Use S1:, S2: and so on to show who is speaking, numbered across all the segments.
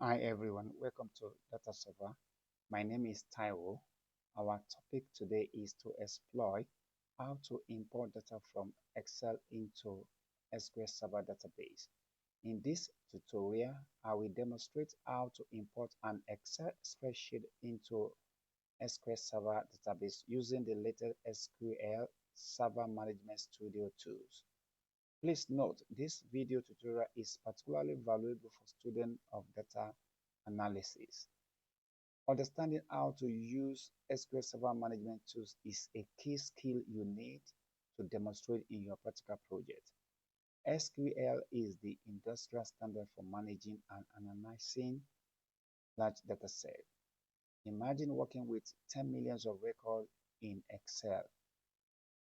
S1: Hi everyone, welcome to Data Server. My name is Taiwo. Our topic today is to explore how to import data from Excel into SQL Server Database. In this tutorial, I will demonstrate how to import an Excel spreadsheet into SQL Server Database using the latest SQL Server Management Studio tools. Please note, this video tutorial is particularly valuable for students of data analysis. Understanding how to use SQL Server Management tools is a key skill you need to demonstrate in your practical project. SQL is the industrial standard for managing and analyzing large data sets. Imagine working with 10 millions of records in Excel.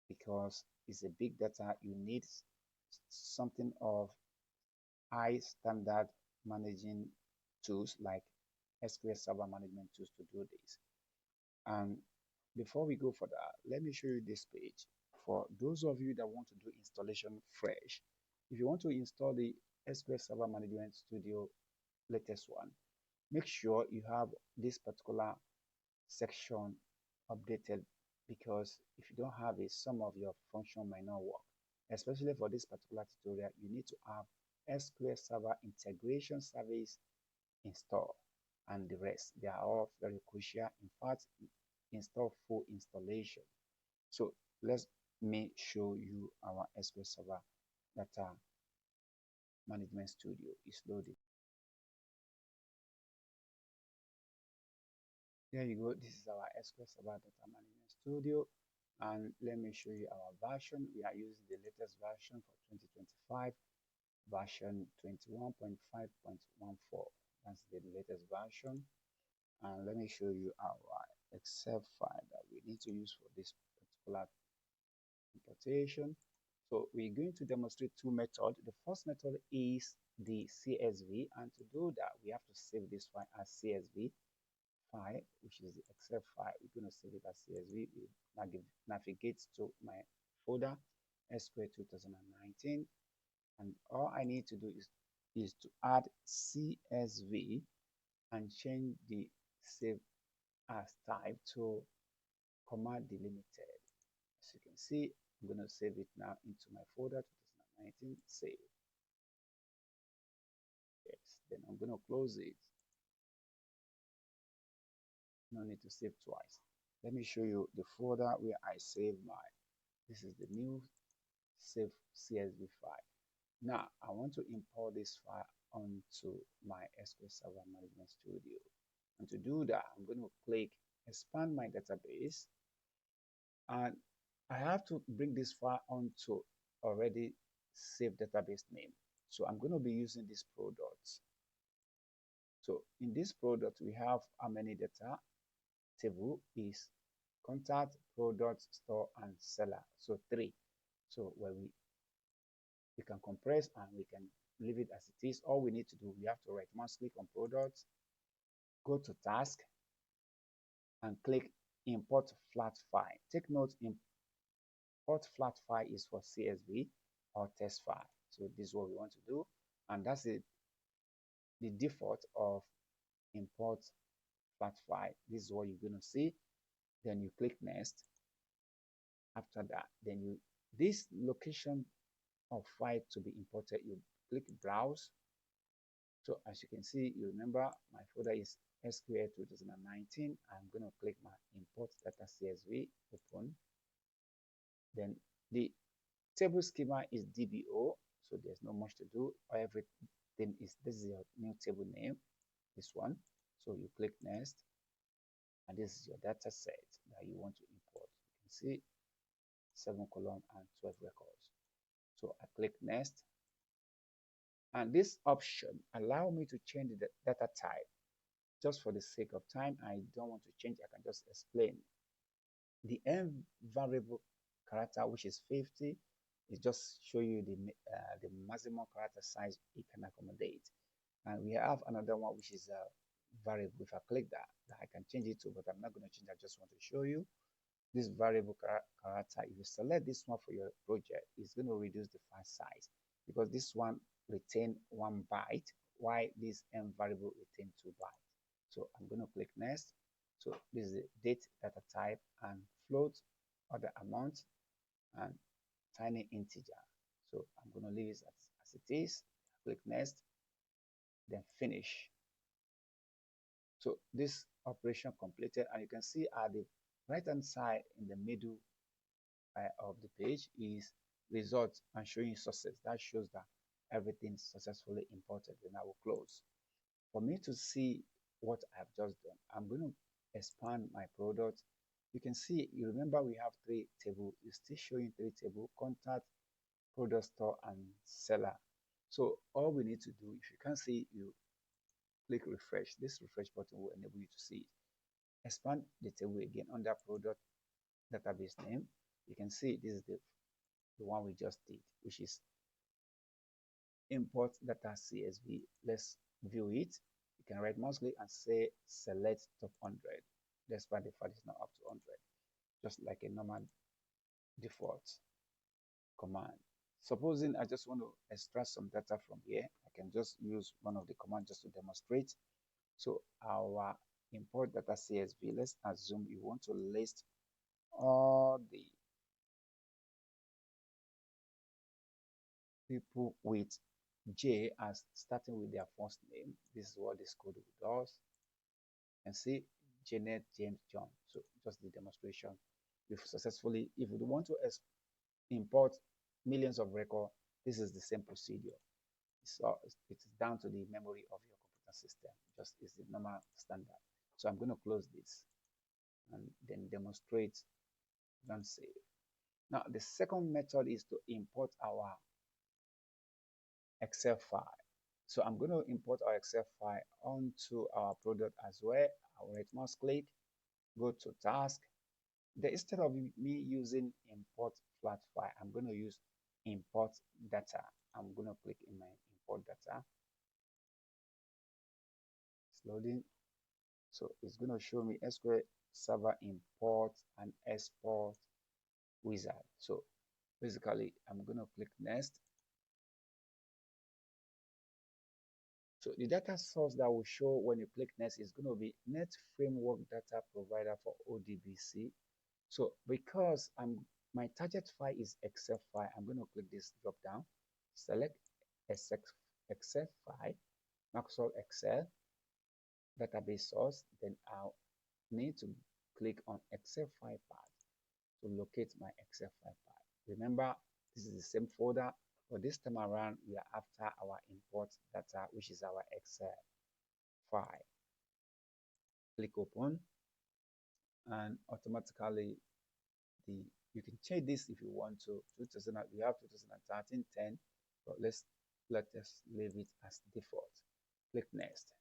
S1: Because it's a big data, you need something of high standard managing tools like SQL Server Management tools to do this. And before we go further, let me show you this page. For those of you that want to do installation fresh, if you want to install the SQL Server Management Studio latest one, make sure you have this particular section updated, because if you don't have it, some of your function might not work. Especially for this particular tutorial, you need to have SQL Server Integration Service installed, and the rest. They are all very crucial. In fact, install full installation. So let me show you our SQL Server Data Management Studio is loaded. There you go. This is our SQL Server Data Management Studio. And let me show you our version. We are using the latest version for 2025, version 21.5.14. That's the latest version. And let me show you our Excel file that we need to use for this particular importation. So we're going to demonstrate two methods. The first method is the CSV, and to do that, we have to save this file as CSV file, which is the Excel file. We're going to save it as CSV. We navigate to my folder SQL 2019, and all I need to do is to add CSV and change the save as type to comma delimited. As you can see, I'm going to save it now into my folder 2019, save. Yes, then I'm going to close it. No need to save twice. Let me show you the folder where I save my, this is the new save CSV file. Now I want to import this file onto my SQL Server Management Studio. And to do that, I'm going to click expand my database, and I have to bring this file onto already saved database name. So I'm going to be using this product. So in this product, we have how many data table is contact, product, store, and seller. So 3. So when we can compress and we can leave it as it is. All we need to do, we have to right mouse click on products, go to task, and click import flat file. Take note, import flat file is for CSV or text file. So this is what we want to do, and that's it. The default of import flat file. This is what you're going to see. Then you click next. After that, then this location of file to be imported, you click browse. So as you can see, you remember my folder is SQL 2019. I'm going to click my import data CSV, open. Then the table schema is DBO, so there's not much to do. Everything is, this is your new table name, this one. So you click next, and this is your data set that you want to import. You can see 7 column and 12 records. So I click next, and this option allow me to change the data type. Just for the sake of time, I don't want to change. I can just explain. The end variable character, which is 50, is just show you the maximum character size it can accommodate. And we have another one which is a variable. If I click that I can change it to, but I'm not going to change. I just want to show you this variable character. If you select this one for your project, it's going to reduce the file size, because this one retain 1 byte, why this m variable retain 2 bytes. So I'm going to click next. So this is the date data type and float or the amount and tiny integer. So I'm going to leave it as it is. Click next, then finish. So this operation completed, and you can see at the right hand side in the middle of the page is results and showing success. That shows that everything successfully imported. Then I will close. For me to see what I've just done, I'm going to expand my product. You can see, you remember we have 3 tables. It's still showing 3 tables: contact, product store, and seller. So all we need to do, if you can't see, you click refresh. This refresh button will enable you to see it. Expand the table again under product database name. You can see this is the one we just did, which is import data CSV. Let's view it. You can right mouse click and say select top 100. Despite the fact it's not up to 100, just like a normal default command. Supposing I just want to extract some data from here, I can just use one of the commands just to demonstrate. So our import data CSV, let's assume you want to list all the people with J as starting with their first name. This is what this code does. And see Janet, James, John. So just the demonstration. We've successfully, if we want to import millions of records, this is the same procedure. So it's down to the memory of your computer system. Just is the normal standard. So I'm going to close this and then demonstrate, don't save. Now the second method is to import our Excel file. So I'm going to import our Excel file onto our product as well. I'll right mouse click, go to task. Then instead of me using import flat file, I'm going to use import data. I'm going to click in my import data. It's loading. So it's going to show me SQL Server import and export wizard. So basically, I'm going to click next. So the data source that will show when you click next is going to be Net Framework Data Provider for ODBC. So because my target file is Excel file, I'm going to click this drop down, select Excel file, Microsoft Excel database source. Then I'll need to click on Excel file path to locate my Excel file path. Remember, this is the same folder, but this time around we are after our import data, which is our Excel file. Click open, and automatically you can change this if you want to. We have 2013 10, but let us leave it as default. Click next.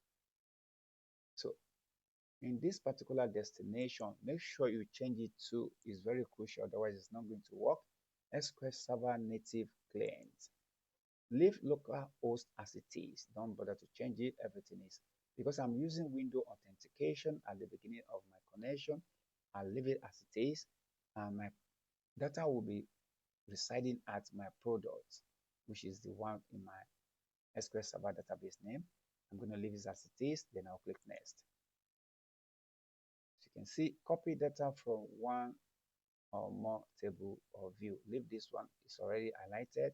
S1: So in this particular destination, make sure you change it to, is very crucial, otherwise it's not going to work, SQL Server Native Client. Leave local host as it is. Don't bother to change it. Everything is, because I'm using window authentication at the beginning of my connection, I'll leave it as it is, and my data will be residing at my product, which is the one in my SQL Server database name. I'm going to leave it as it is, then I'll click next. As you can see, copy data from one or more table or view. Leave this one, it's already highlighted.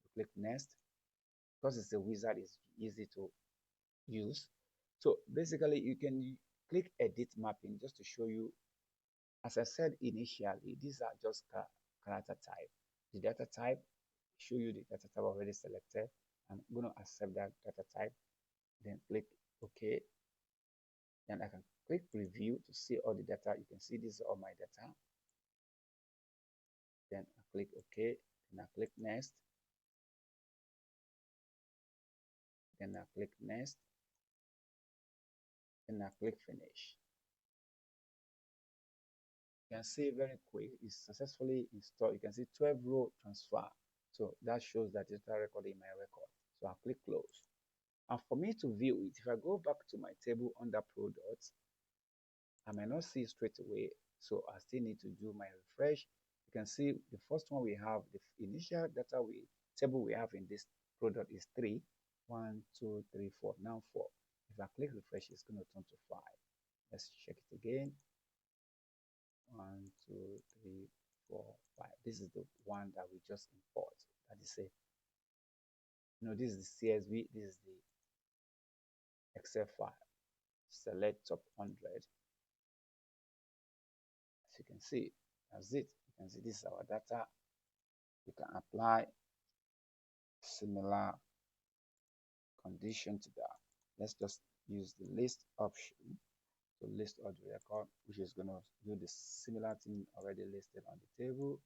S1: You click next. Because it's a wizard, it's easy to use. So basically, you can click edit mapping just to show you. As I said initially, these are just character type. The data type, show you the data type already selected. I'm going to accept that data type, then click OK. Then I can click preview to see all the data. You can see this is all my data. Then I click OK, then I click next. Then I click next. Then I click finish. You can see very quick, it's successfully installed. You can see 12 row transfer. So that shows that data record in my record. So I'll click close. And for me to view it, if I go back to my table under products, I might not see straight away. So I still need to do my refresh. You can see the first one we have, the initial data table we have in this product is 3. 1, 2, 3, 4. Now 4. If I click refresh, it's going to turn to 5. Let's check it again. 1, 2, 3, 4, 5. This is the one that we just import. That is it. This is the CSV. This is the Excel file. Select top 100. As you can see, that's it. You can see this is our data. You can apply similar condition to that. Let's just use the list option to list all the record, which is going to do the similar thing already listed on the table.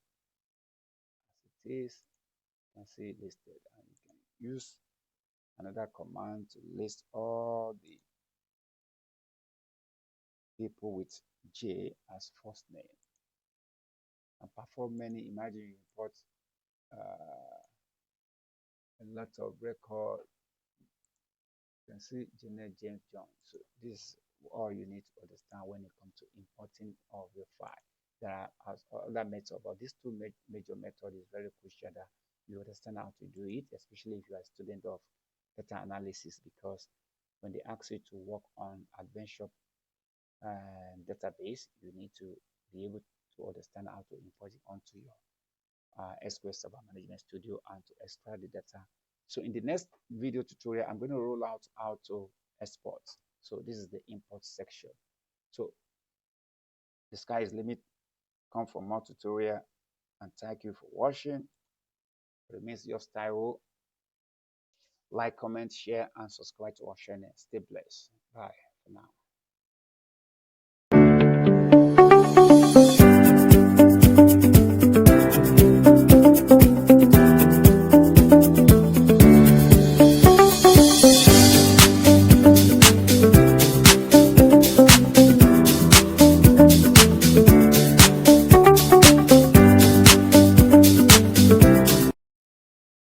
S1: As it is, you can see it listed, and you can use another command to list all the people with J as first name and perform many. Imagine you import a lot of record. You can see Janet James Jones. So this is all you need to understand when it comes to importing of your file. There are other methods, but these two major methods is very crucial that you understand how to do it, especially if you are a student of data analysis, because when they ask you to work on adventure database, you need to be able to understand how to import it onto your SQL Server Management Studio and to extract the data. So in the next video tutorial, I'm going to roll out how to export. So this is the import section. So the sky is limit. Come for more tutorial, and thank you for watching. Remains your style. Like, comment, share, and subscribe to our channel. Stay blessed. Bye for now.